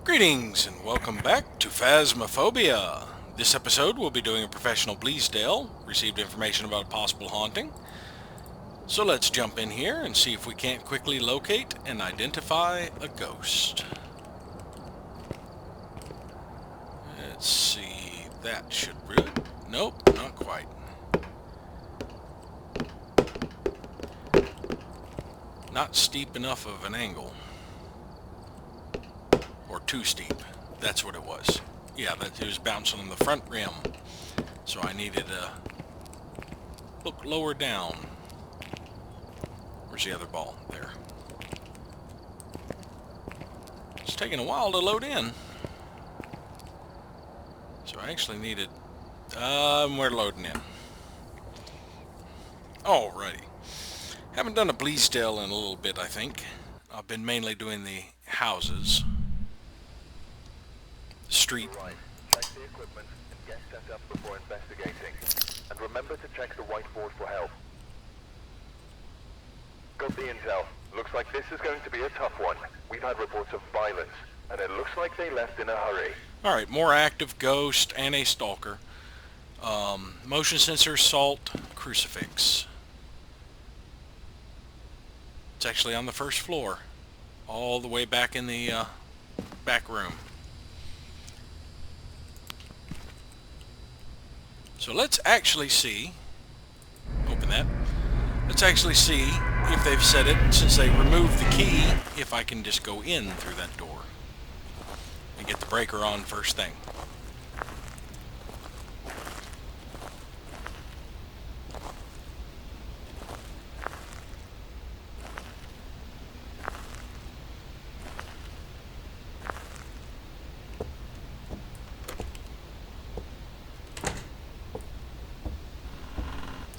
Greetings and welcome back to Phasmophobia. This episode we'll be doing a professional Bleasdale, received information about a possible haunting. So let's jump in here and see if we can't quickly locate and identify a ghost. Let's see, that should really... Nope, not quite. Not steep enough of an angle. Or too steep. That's what it was. Yeah, it was bouncing on the front rim. So I needed to look lower down. Where's the other ball? There. It's taking a while to load in. So I actually needed... we're loading in. Alrighty. Haven't done a Bleasdale in a little bit, I think. I've been mainly doing the houses. Street. Right. Check the equipment and get set up before investigating. And remember to check the whiteboard for help. Got the intel. Looks like this is going to be a tough one. We've had reports of violence, and it looks like they left in a hurry. Alright, more active ghost and a stalker. Motion sensor, salt, crucifix. It's actually on the first floor. All the way back in the back room. So let's actually see, open that, let's actually see if they've said it, since they removed the key, if I can just go in through that door and get the breaker on first thing.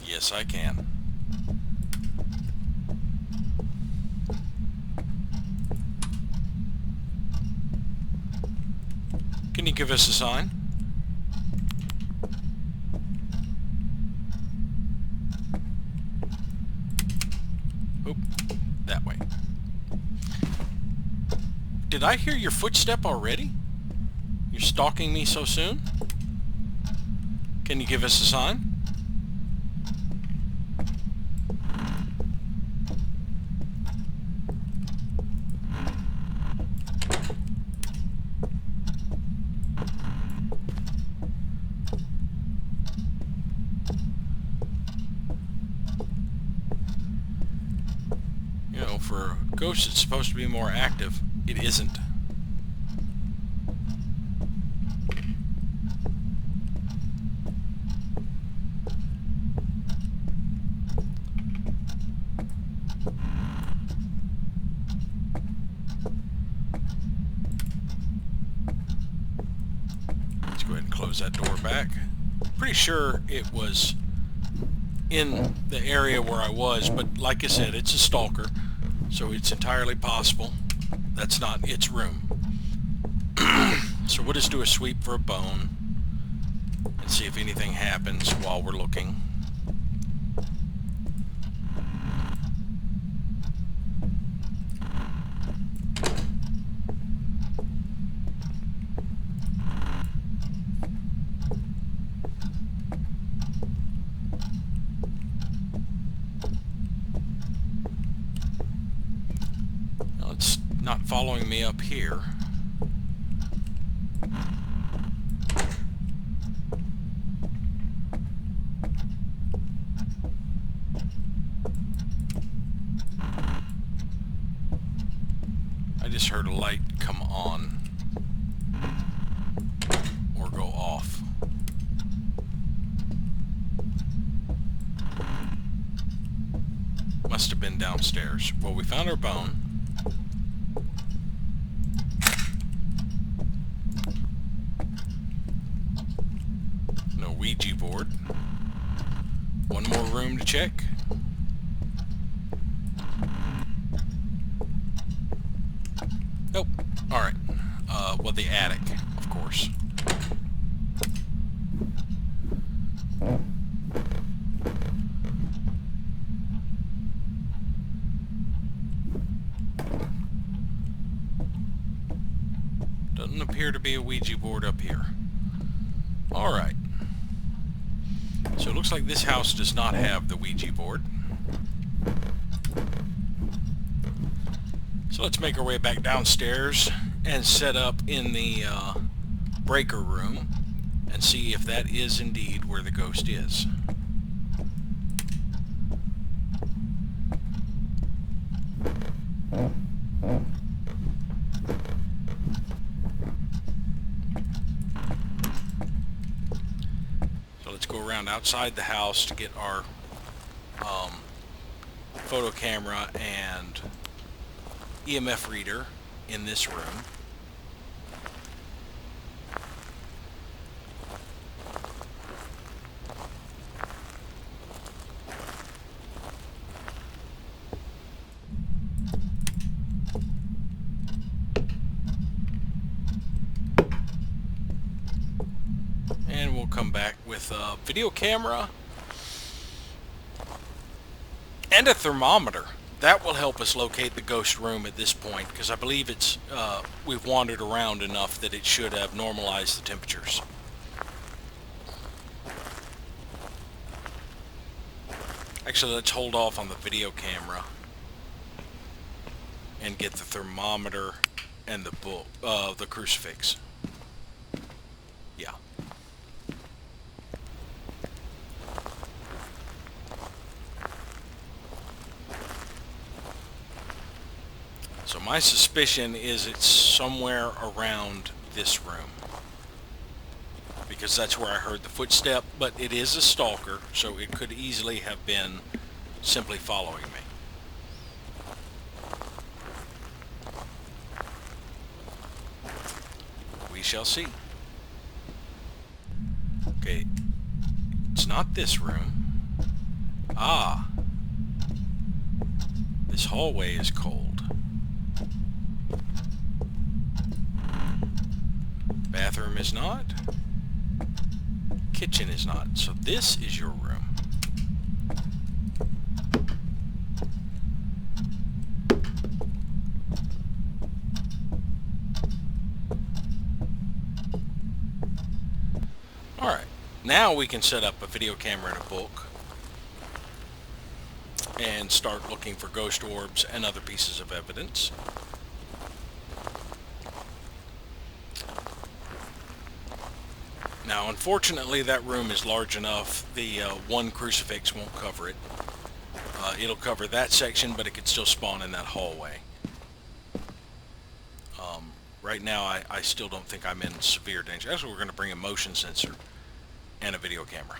Yes, I can. Can you give us a sign? Oop, that way. Did I hear your footstep already? You're stalking me so soon? Can you give us a sign? For a ghost it's supposed to be more active. It isn't. Let's go ahead and close that door back. Pretty sure it was in the area where I was, but like I said, it's a stalker. So it's entirely possible that's not its room. So we'll just do a sweep for a bone and see if anything happens while we're looking. It's not following me up here. I just heard a light come on or go off. Must have been downstairs. Well, we found our bone. Ouija board. One more room to check. Nope. Alright. Well, the attic, of course. Doesn't appear to be a Ouija board up here. Alright. So it looks like this house does not have the Ouija board. So let's make our way back downstairs and set up in the breaker room and see if that is indeed where the ghost is. So let's go around outside the house to get our photo camera and EMF reader in this room. And we'll come back with a video camera and a thermometer. That will help us locate the ghost room at this point, because I believe it's we've wandered around enough that it should have normalized the temperatures. Actually, let's hold off on the video camera and get the thermometer and the book, the crucifix. Yeah. So my suspicion is it's somewhere around this room, because that's where I heard the footstep, but it is a stalker, so it could easily have been simply following me. We shall see. Okay, it's not this room. Ah, this hallway is cold. Bathroom is not. Kitchen is not. So this is your room. Alright. Now we can set up a video camera and a book and start looking for ghost orbs and other pieces of evidence. Now, unfortunately, that room is large enough, the one crucifix won't cover it. It'll cover that section, but it could still spawn in that hallway. Right now, I still don't think I'm in severe danger. Actually, we're going to bring a motion sensor and a video camera.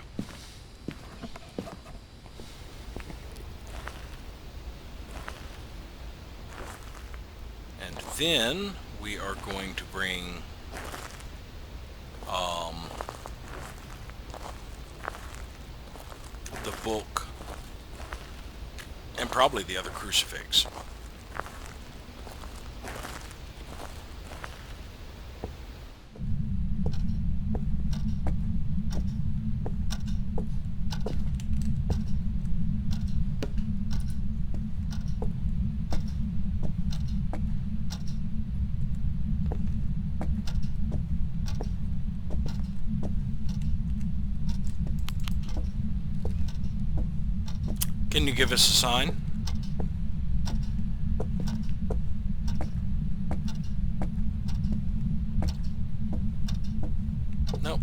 And then we are going to bring the book and probably the other crucifix. Can you give us a sign? Nope.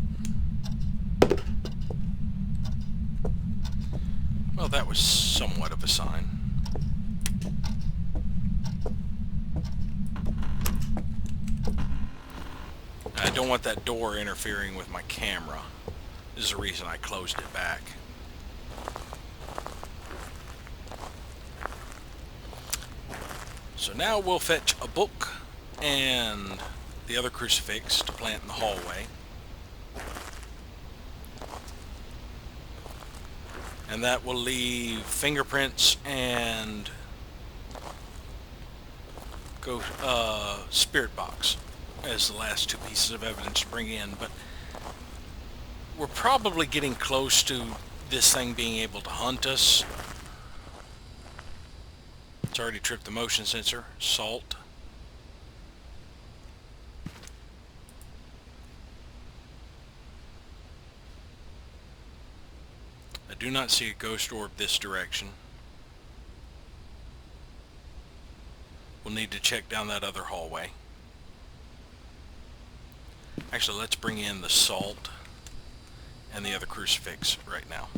Well, that was somewhat of a sign. I don't want that door interfering with my camera. This is the reason I closed it back. So now we'll fetch a book and the other crucifix to plant in the hallway. And that will leave fingerprints and spirit box as the last two pieces of evidence to bring in. But we're probably getting close to this thing being able to hunt us. It's already tripped the motion sensor. Salt. do not see a ghost orb this direction. We'll need to check down that other hallway. Actually, let's bring in the salt and the other crucifix right now.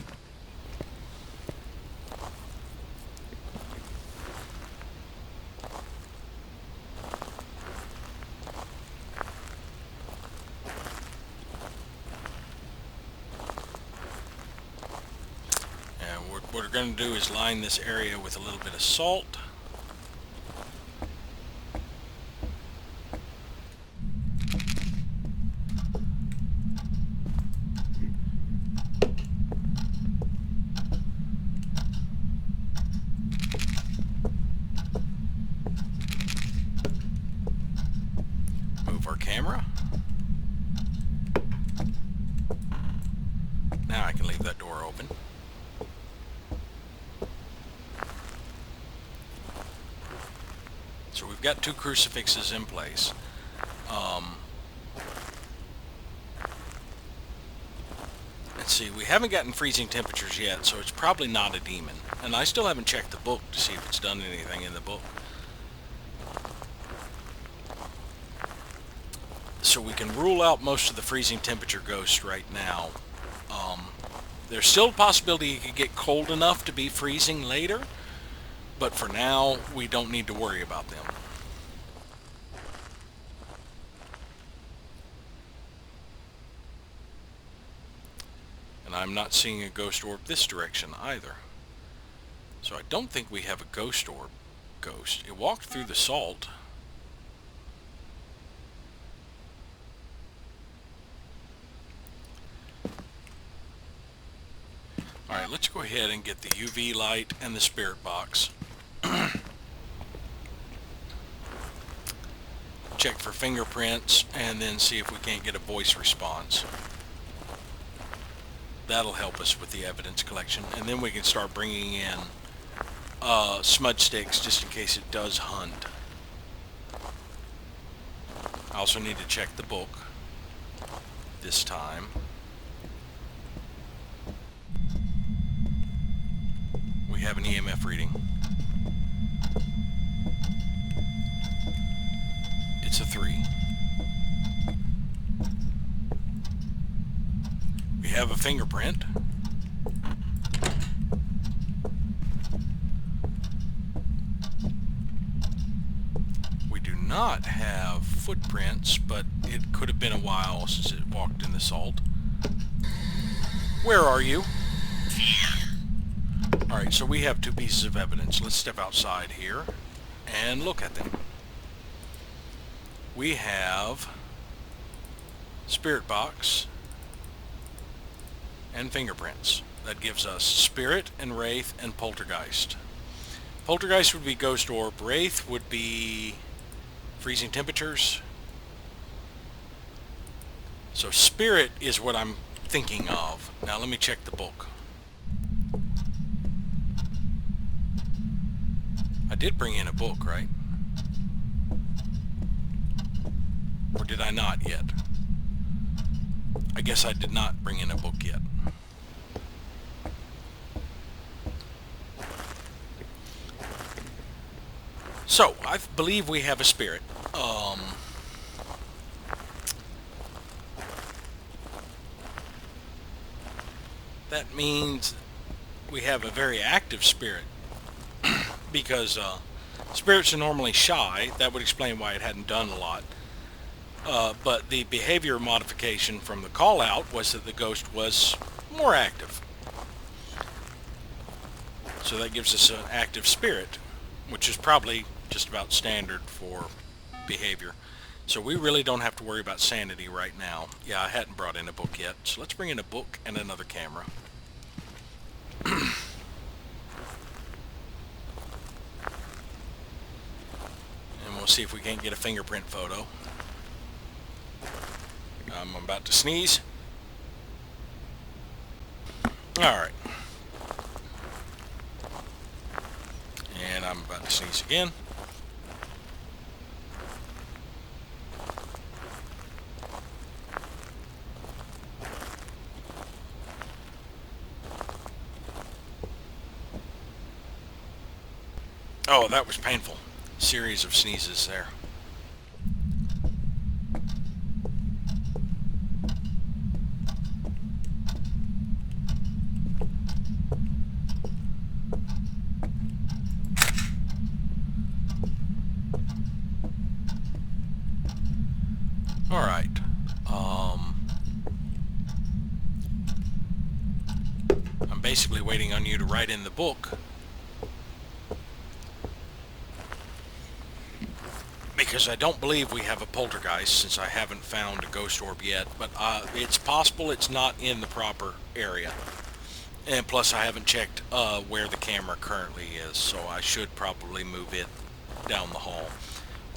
And what we're going to do is line this area with a little bit of salt. Move our camera. Now I can leave that door open. So we've got 2 crucifixes in place. Let's see, we haven't gotten freezing temperatures yet, so it's probably not a demon. And I still haven't checked the book to see if it's done anything in the book. So we can rule out most of the freezing temperature ghosts right now. There's still a possibility you could get cold enough to be freezing later, but for now, we don't need to worry about them. And I'm not seeing a ghost orb this direction either. So I don't think we have a ghost orb ghost. It walked through the salt. Alright, let's go ahead and get the UV light and the spirit box. Check for fingerprints and then see if we can't get a voice response. That'll help us with the evidence collection. And then we can start bringing in smudge sticks just in case it does hunt. I also need to check the book this time. We have an EMF reading. It's a 3. We have a fingerprint. We do not have footprints, but it could have been a while since it walked in the salt. Where are you? Alright, so we have 2 pieces of evidence. Let's step outside here and look at them. We have spirit box and fingerprints. That gives us spirit and wraith and poltergeist. Poltergeist would be ghost orb. Wraith would be freezing temperatures. So spirit is what I'm thinking of. Now let me check the book. I did bring in a book, right? Or did I not yet? I guess I did not bring in a book yet. So, I believe we have a spirit. That means we have a very active spirit. Because spirits are normally shy. That would explain why it hadn't done a lot. But the behavior modification from the call out was that the ghost was more active. So that gives us an active spirit, which is probably just about standard for behavior. So we really don't have to worry about sanity right now. Yeah, I hadn't brought in a book yet. So let's bring in a book and another camera. We'll see if we can't get a fingerprint photo. I'm about to sneeze. Alright. And I'm about to sneeze again. Oh, that was painful. Series of sneezes there. Alright. I'm basically waiting on you to write in the book. Because I don't believe we have a poltergeist, since I haven't found a ghost orb yet. But it's possible it's not in the proper area. And plus I haven't checked where the camera currently is, so I should probably move it down the hall.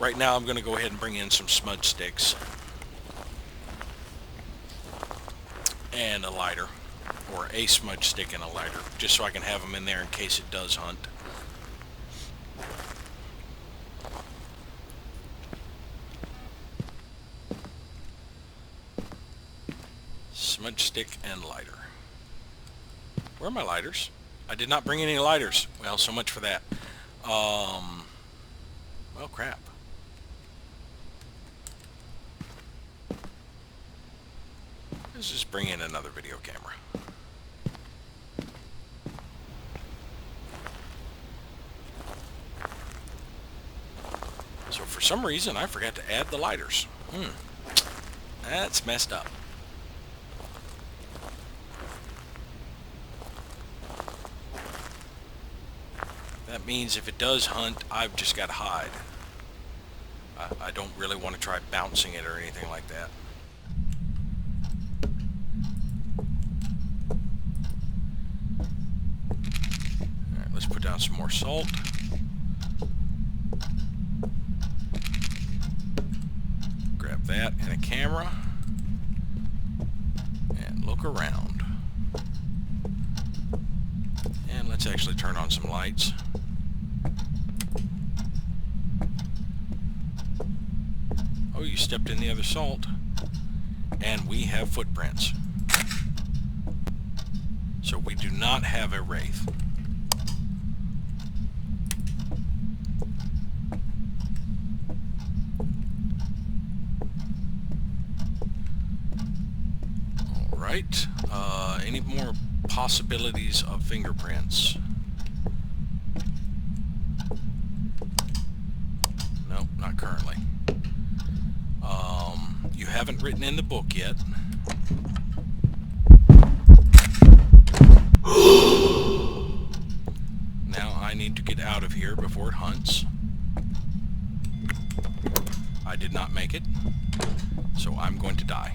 Right now I'm going to go ahead and bring in some smudge sticks. And a lighter. Or a smudge stick and a lighter. Just so I can have them in there in case it does hunt. Smudge stick and lighter. Where are my lighters? I did not bring any lighters. Well, so much for that. Well, crap. Let's just bring in another video camera. So for some reason I forgot to add the lighters. That's messed up. That means if it does hunt, I've just got to hide. I don't really want to try bouncing it or anything like that. Alright, let's put down some more salt. Grab that and a camera. And look around. And let's actually turn on some lights. Oh, you stepped in the other salt. And we have footprints. So we do not have a wraith. Alright. Any more possibilities of fingerprints? No, not currently. You haven't written in the book yet. Now I need to get out of here before it hunts. I did not make it, so I'm going to die.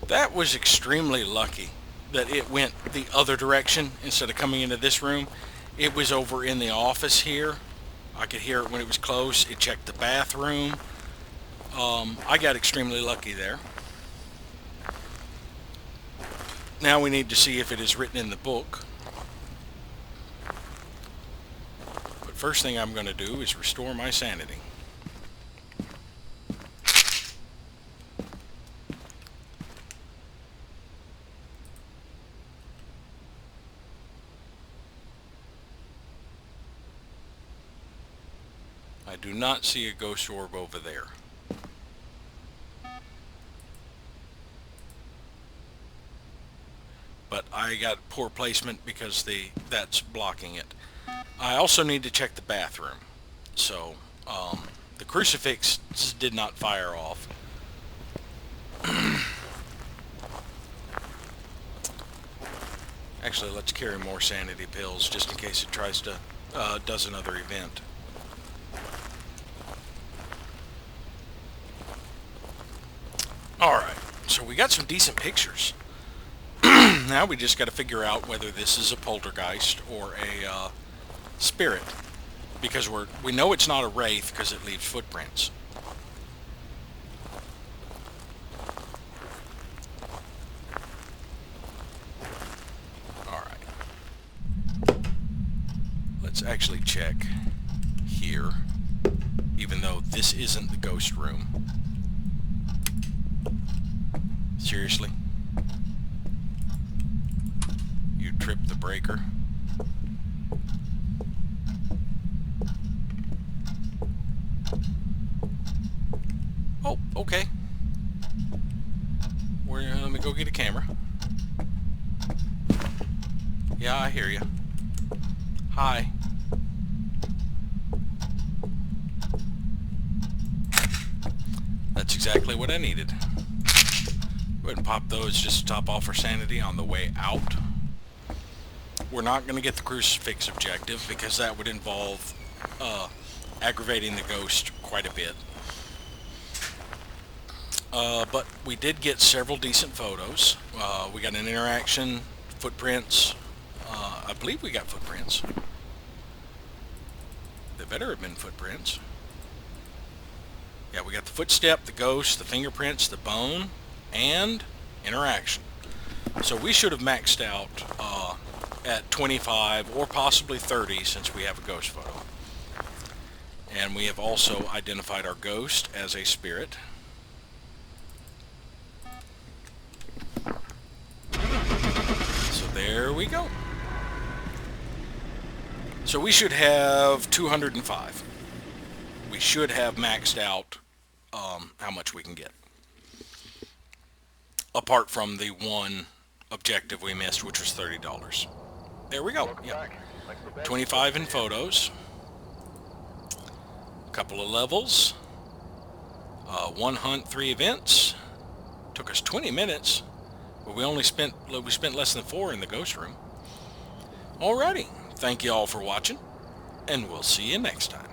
That was extremely lucky that it went the other direction instead of coming into this room. It was over in the office here. I could hear it when it was close. It checked the bathroom. I got extremely lucky there. Now we need to see if it is written in the book. But first thing I'm going to do is restore my sanity. I do not see a ghost orb over there. But I got poor placement because that's blocking it. I also need to check the bathroom. So, the crucifix did not fire off. Actually, let's carry more sanity pills just in case it tries to does another event. Alright, so we got some decent pictures. Now we just got to figure out whether this is a poltergeist or a spirit. Because we know it's not a wraith because it leaves footprints. Alright. Let's actually check here. Even though this isn't the ghost room. Seriously? You tripped the breaker? Oh, okay. Let me go get a camera. Yeah, I hear you. Hi. That's exactly what I needed. Go ahead and pop those just to top off our sanity on the way out. We're not going to get the crucifix objective because that would involve aggravating the ghost quite a bit. But we did get several decent photos. We got an interaction, footprints. I believe we got footprints. They better have been footprints. Yeah, we got the footstep, the ghost, the fingerprints, the bone, and interaction. So we should have maxed out at 25 or possibly 30 since we have a ghost photo. And we have also identified our ghost as a spirit. So there we go. So we should have 205. We should have maxed out how much we can get. Apart from the one objective we missed, which was $30. There we go. Yep. 25 in photos. A couple of levels. One hunt, 3 events. Took us 20 minutes, but we spent less than 4 in the ghost room. Alrighty. Thank you all for watching, and we'll see you next time.